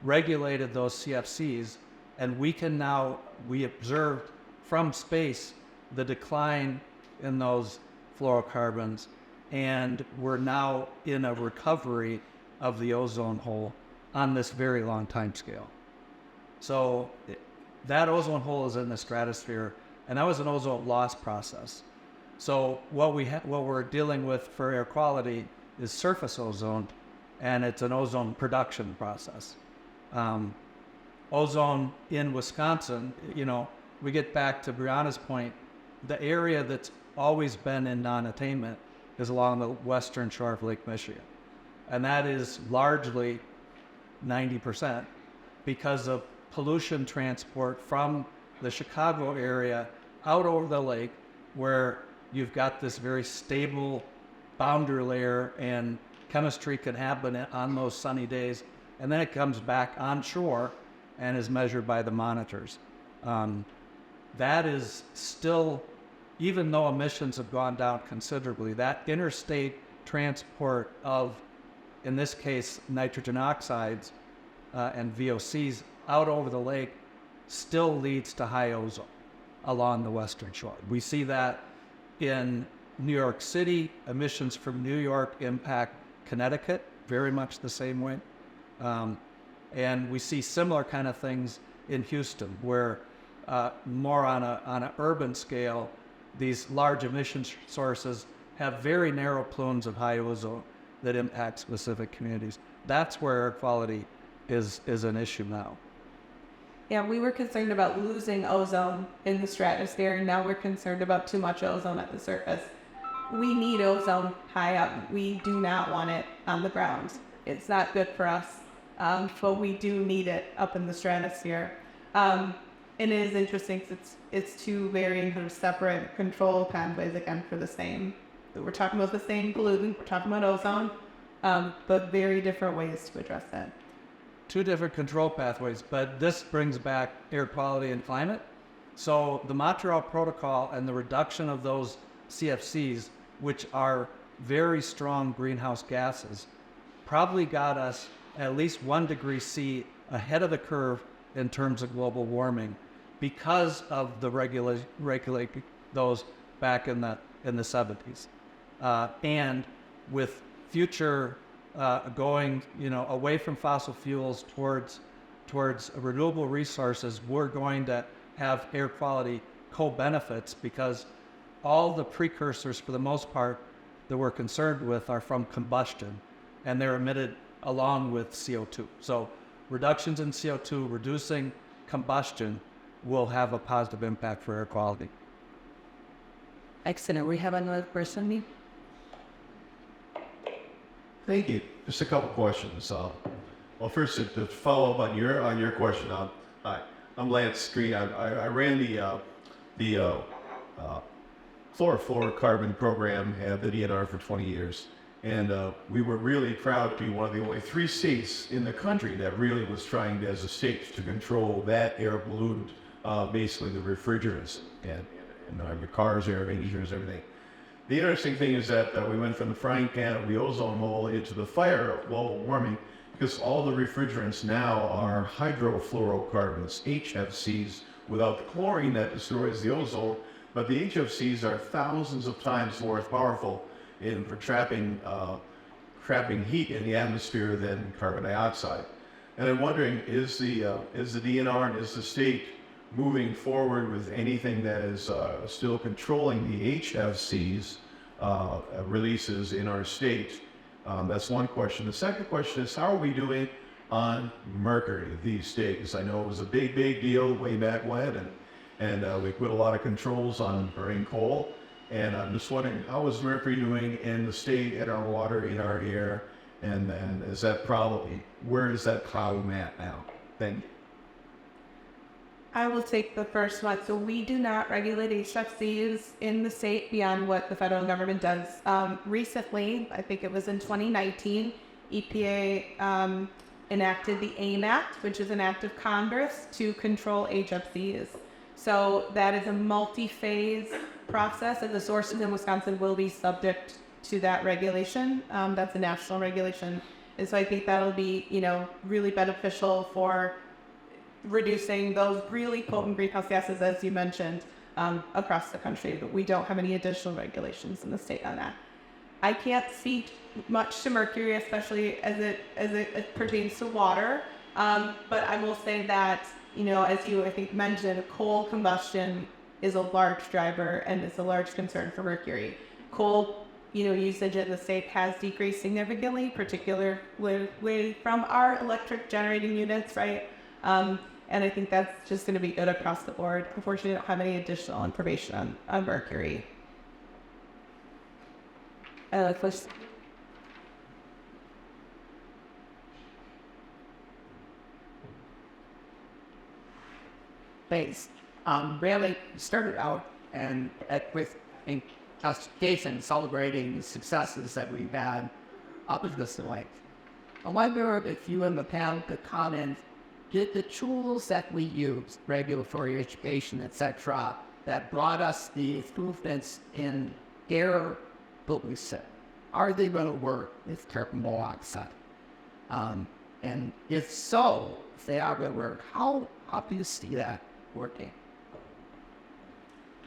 regulated those CFCs, and we observed from space the decline in those fluorocarbons, and we're now in a recovery of the ozone hole on this very long time scale. So that ozone hole is in the stratosphere, and that was an ozone loss process. So what we're dealing with for air quality is surface ozone, and it's an ozone production process. Ozone in Wisconsin, we get back to Brianna's point, the area that's always been in non-attainment is along the western shore of Lake Michigan. And that is largely 90% because of pollution transport from the Chicago area out over the lake, where you've got this very stable boundary layer and chemistry can happen on those sunny days. And then it comes back onshore and is measured by the monitors. That is still, even though emissions have gone down considerably, that interstate transport of, in this case, nitrogen oxides and VOCs out over the lake still leads to high ozone along the western shore. We see that in New York City. Emissions from New York impact Connecticut very much the same way. And we see similar kind of things in Houston, where more on an urban scale, these large emission sources have very narrow plumes of high ozone that impact specific communities. That's where air quality is an issue now. Yeah, we were concerned about losing ozone in the stratosphere, and now we're concerned about too much ozone at the surface. We need ozone high up. We do not want it on the ground. It's not good for us, but we do need it up in the stratosphere. And it is interesting because it's two very kind of separate control pathways, again, for the same. We're talking about the same pollutant, we're talking about ozone, but very different ways to address that. Two different control pathways, but this brings back air quality and climate. So the Montreal Protocol and the reduction of those CFCs, which are very strong greenhouse gases, probably got us at least 1 degree C ahead of the curve in terms of global warming because of the regulate those back in the 70s. And with future going, away from fossil fuels towards renewable resources, we're going to have air quality co-benefits because all the precursors, for the most part, that we're concerned with are from combustion, and they're emitted along with CO2. So reductions in CO2, reducing combustion, will have a positive impact for air quality. Excellent. We have another person. Thank you. Just a couple questions. Well, first, to follow up on your question, hi, I'm Lance Green. I ran the fluorocarbon program at the DNR for 20 years, and we were really proud to be one of the only 3 states in the country that really was trying, as a state, to control that air pollutant, basically the refrigerants and your cars, air conditioners, everything. The interesting thing is that we went from the frying pan of the ozone hole into the fire of global warming, because all the refrigerants now are hydrofluorocarbons, HFCs, without the chlorine that destroys the ozone, but the HFCs are thousands of times more powerful for trapping heat in the atmosphere than carbon dioxide. And I'm wondering, is the DNR and is the state moving forward with anything that is still controlling the HFCs releases in our state? That's one question. The second question is, how are we doing on mercury these days? I know it was a big deal way back when, and we put a lot of controls on burning coal. And I'm just wondering, how is mercury doing in the state, in our water, in our air? And is that problem, where is that problem at now? Thank you. I will take the first one. So we do not regulate HFCs in the state beyond what the federal government does. Recently, I think it was in 2019, EPA enacted the AIM Act, which is an act of Congress to control HFCs. So that is a multi-phase process, and the sources in Wisconsin will be subject to that regulation. That's a national regulation. And so I think that'll be, really beneficial for reducing those really potent greenhouse gases, as you mentioned, across the country. But we don't have any additional regulations in the state on that. I can't speak much to mercury, especially as it pertains to water. But I will say that, as you, I think, mentioned, coal combustion is a large driver and it's a large concern for mercury. Coal, usage in the state has decreased significantly, particularly from our electric generating units, right? And I think that's just going to be good across the board. Unfortunately, I don't have any additional information on mercury. First, Thanks. Really started out with justification, celebrating the successes that we've had up to this point. I wonder if you and the panel could comment, did the tools that we use, regulatory education, etc., that brought us the improvements in air pollution, are they going to work with carbon monoxide? And if so, if they are going to work, how do you see that working?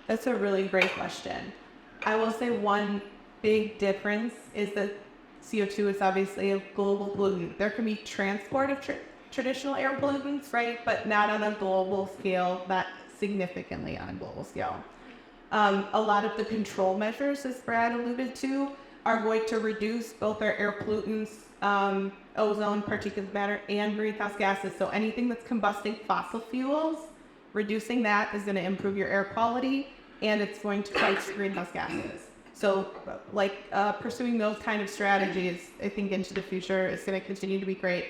That's a really great question. I will say one big difference is that CO2 is obviously a global pollutant. There can be transport of traditional air pollutants, right? But not on a global scale, not significantly on a global scale. A lot of the control measures, as Brad alluded to, are going to reduce both our air pollutants, ozone, particulate matter, and greenhouse gases. So anything that's combusting fossil fuels, reducing that is going to improve your air quality, and it's going to fight greenhouse gases. So pursuing those kind of strategies, I think into the future is going to continue to be great.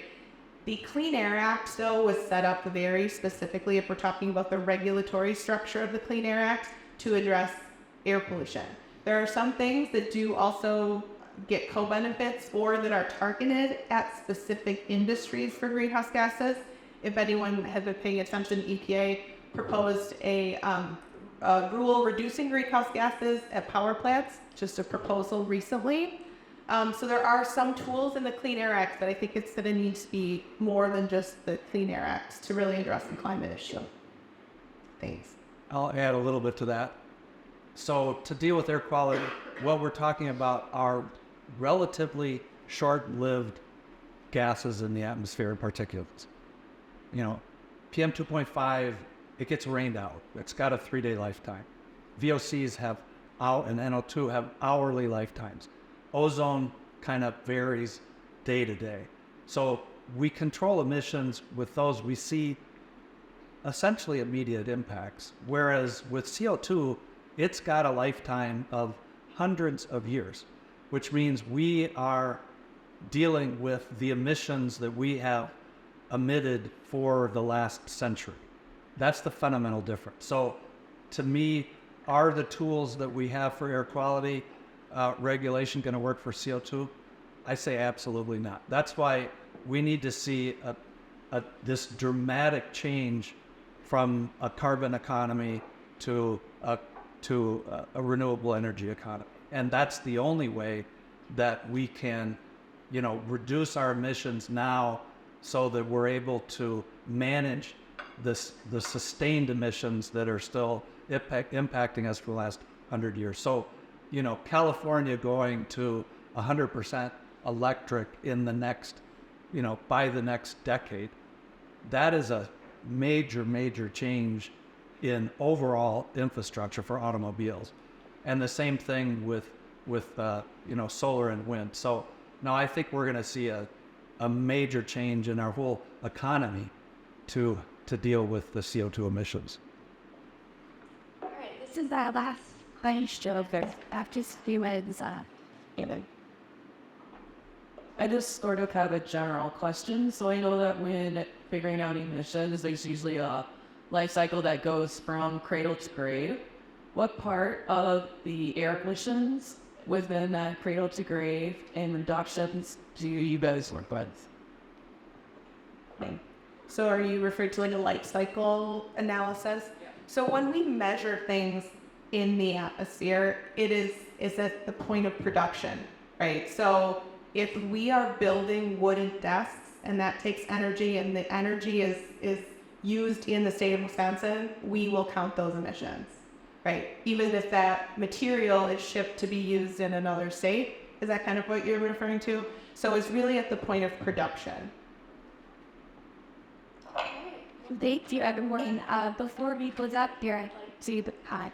The Clean Air Act, though, was set up very specifically, if we're talking about the regulatory structure of the Clean Air Act, to address air pollution. There are some things that do also get co-benefits or that are targeted at specific industries for greenhouse gases. If anyone has been paying attention, EPA proposed a rule reducing greenhouse gases at power plants, just a proposal recently. So there are some tools in the Clean Air Act, but I think it's going to need to be more than just the Clean Air Act to really address the climate issue. Thanks. I'll add a little bit to that. So to deal with air quality, what we're talking about are relatively short-lived gases in the atmosphere and particulates. You know, PM 2.5, it gets rained out. It's got a 3-day lifetime. VOCs and NO2 have hourly lifetimes. Ozone kind of varies day to day. So we control emissions with those. We see essentially immediate impacts. Whereas with CO2, it's got a lifetime of hundreds of years, which means we are dealing with the emissions that we have emitted for the last century. That's the fundamental difference. So to me, are the tools that we have for air quality regulation going to work for CO2? I say absolutely not. That's why we need to see this dramatic change from a carbon economy to a renewable energy economy. And that's the only way that we can, reduce our emissions now so that we're able to manage the sustained emissions that are still impacting us for the last 100 years. So, California going to 100% electric in the next, by the next decade, that is a major, major change in overall infrastructure for automobiles. And the same thing with solar and wind. So now I think we're going to see a major change in our whole economy to deal with the CO2 emissions. All right, this is our last question. After a few minutes, I just sort of have a general question. So I know that when figuring out emissions, there's usually a life cycle that goes from cradle to grave. What part of the air pollutions within that cradle to grave and reductions do you guys work with? So are you referring to like a life cycle analysis? Yeah. So when we measure things in the atmosphere, is at the point of production, right? So if we are building wooden desks and that takes energy and the energy is used in the state of Wisconsin, we will count those emissions, right? Even if that material is shipped to be used in another state. Is that kind of what you're referring to? So it's really at the point of production. Thank you, everyone. Before we close up here, I'd like to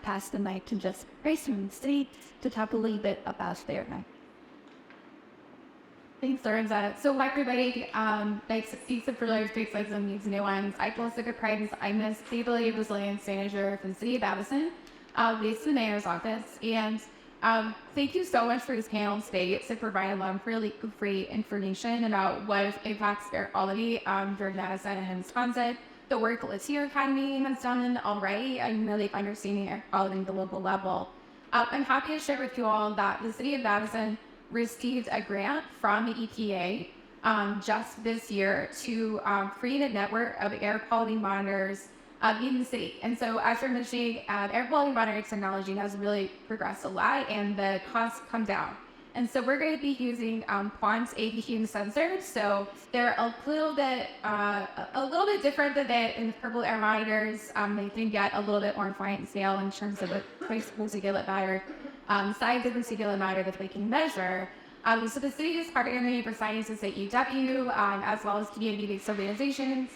pass the mic to just Grace from the city to talk a little bit about their night. Thanks, Lorenza. So hi, everybody. Thanks to Pizza for Life, Big Sites and these new ones. I'm Jessica Price. I'm the Stability Resilience Manager for the City of Madison, based in the Mayor's office. And Thank you so much for this panel today to provide a lot of really great information about what impacts air quality during Madison and Wisconsin. The work the Latino Academy has done already, and really understanding air quality at the local level. I'm happy to share with you all that the city of Madison received a grant from the EPA just this year to create a network of air quality monitors in the city. And so as you're mentioning, air quality monitoring technology has really progressed a lot and the costs come down. And so we're going to be using Quant's ABQ sensors. So they're a little bit different than in the purple air monitors. They can get a little bit more fine scale in terms of the particulate matter, size of the particulate matter that they can measure. So the city is partnering with scientists at UW, as well as community-based organizations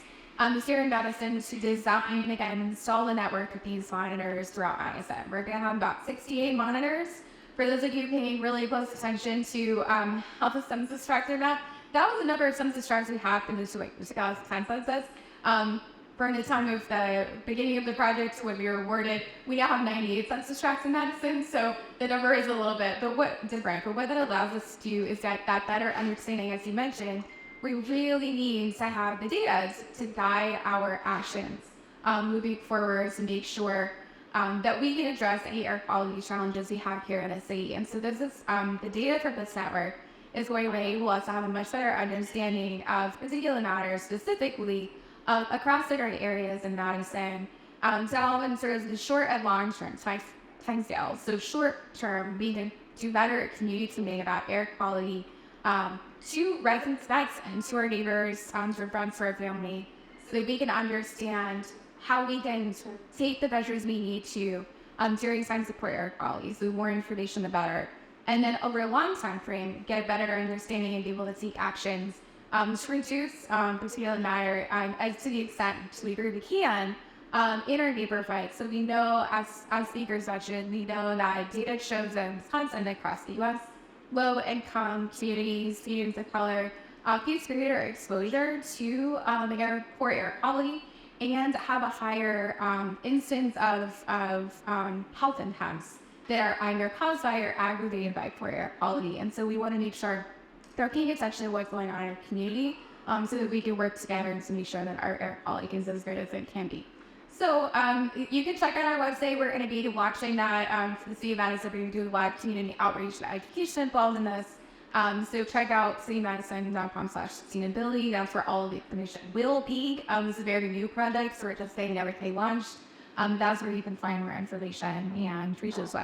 here in Madison to design and install a network of these monitors throughout Madison. We're going to have about 68 monitors. For those of you paying really close attention to how the census tracts are not, that was the number of census tracts we have in the 2010 census. From the time of the beginning of the project when we were awarded, we now have 98 census tracts in Madison, so the number is a little bit different. But what that allows us to do is get that better understanding, as you mentioned. We really need to have the data to guide our actions moving forward to make sure that we can address any air quality challenges we have here in the city. And so this is the data from this network is going to enable us to have a much better understanding of particulate matter specifically across different areas in Madison. So often sort of the short and long term time scale. So short term, we can do better at communicating about air quality to residents and to our neighbors, to our friends, to our family, so that we can understand how we can take the measures we need to during times of poor air quality, so more information about it. And then over a long time frame, get a better understanding and be able to take actions to reduce particulate matter as to the extent we really can in our neighborhood. So we know, as speakers mentioned, we know that data shows in Wisconsin across the U.S., low-income communities, students of color, face greater exposure to poor air quality and have a higher instance of health impacts that are either caused by or aggravated by poor air quality. And so we want to make sure they're paying attention to what's going on in our community so that we can work together to make sure that our air quality is as good as it can be. So you can check out our website. We're going to be watching that for the city of Madison. We're going to do a lot of community outreach and education involved in this. So check out citymadison.com/sustainability. That's where all of the information will be. This is a very new project, so we're just saying everything launched. That's where you can find more information and reach us.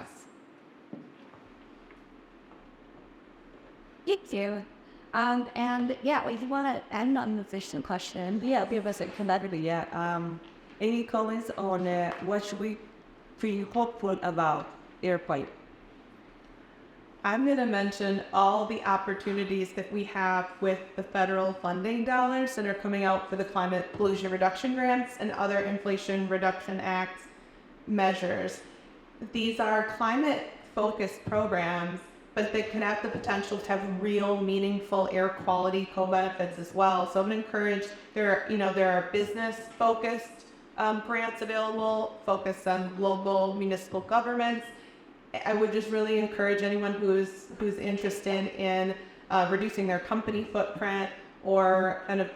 Thank you. And yeah, if you want to end on the efficient question. Yeah, give us a collaborative. Yeah. Any comments on what should we feel hopeful about air quality? I'm going to mention all the opportunities that we have with the federal funding dollars that are coming out for the Climate Pollution Reduction Grants and other Inflation Reduction Act measures. These are climate-focused programs, but they can have the potential to have real, meaningful air quality co-benefits as well. So I'm going to encourage, there are business-focused grants available, focused on local municipal governments. I would just really encourage anyone who's interested in reducing their company footprint or kind of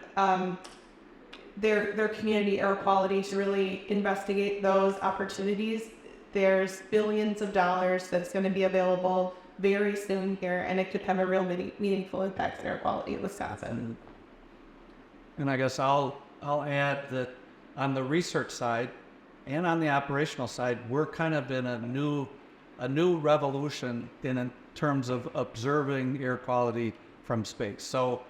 their community air quality to really investigate those opportunities. There's billions of dollars that's going to be available very soon here, and it could have a real meaningful impact on air quality in Wisconsin. And I guess I'll add that on the research side and on the operational side, we're kind of in a new revolution in terms of observing air quality from space. So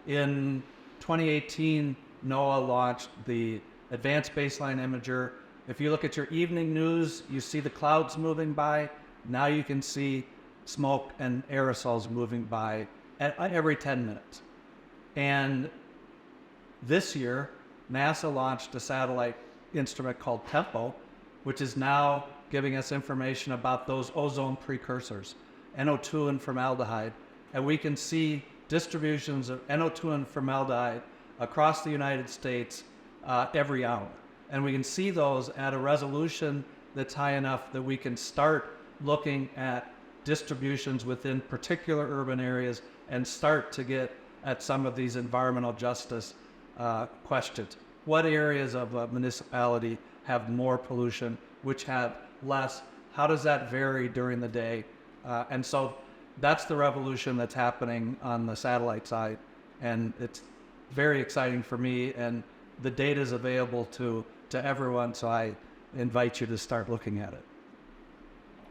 in 2018, NOAA launched the Advanced Baseline Imager. If you look at your evening news, you see the clouds moving by. Now you can see smoke and aerosols moving by every 10 minutes. And this year, NASA launched a satellite instrument called TEMPO, which is now giving us information about those ozone precursors, NO2 and formaldehyde. And we can see distributions of NO2 and formaldehyde across the United States every hour. And we can see those at a resolution that's high enough that we can start looking at distributions within particular urban areas and start to get at some of these environmental justice questions. What areas of a municipality have more pollution, which have less? How does that vary during the day? And so that's the revolution that's happening on the satellite side. And it's very exciting for me, and the data is available to everyone, so I invite you to start looking at it.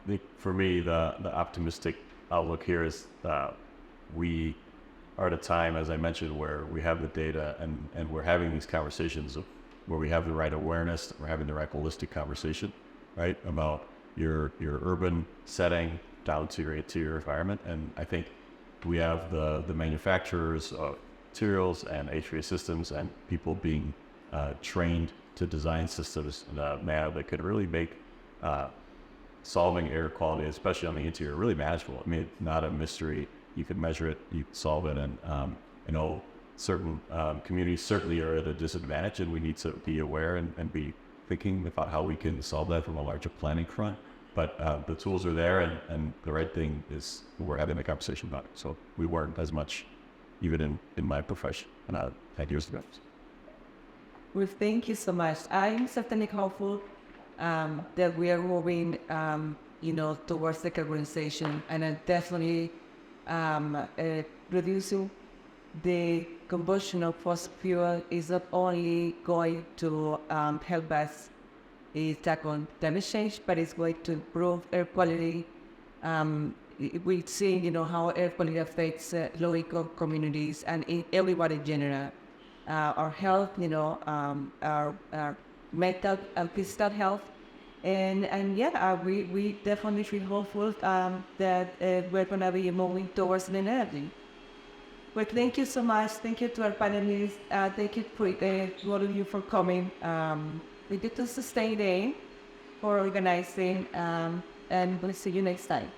I think for me, the optimistic outlook here is we are at a time, as I mentioned, where we have the data and we're having these conversations where we have the right awareness, we're having the right holistic conversation, right, about your urban setting down to your interior environment. And I think we have the manufacturers of materials and HVAC systems and people being trained to design systems in a manner that could really make solving air quality, especially on the interior, really manageable. I mean, it's not a mystery. You can measure it, you can solve it, and you know, certain communities certainly are at a disadvantage, and we need to be aware and be thinking about how we can solve that from a larger planning front. But the tools are there, and the right thing is we're having a conversation about it. So we weren't as much, even in my profession, 10 years ago. Well, thank you so much. I'm certainly hopeful that we are moving, towards decarbonization, and definitely reducing the combustion of fossil fuel is not only going to help us tackle climate change, but it's going to improve air quality. We've seen, how air quality affects low-income communities and everybody in general. Our health, our mental and physical health. We definitely feel hopeful that we're going to be moving towards clean energy. Well, thank you so much. Thank you to our panelists. Thank you to all of you for coming. Thank you to Sustain Day for organizing, and we'll see you next time.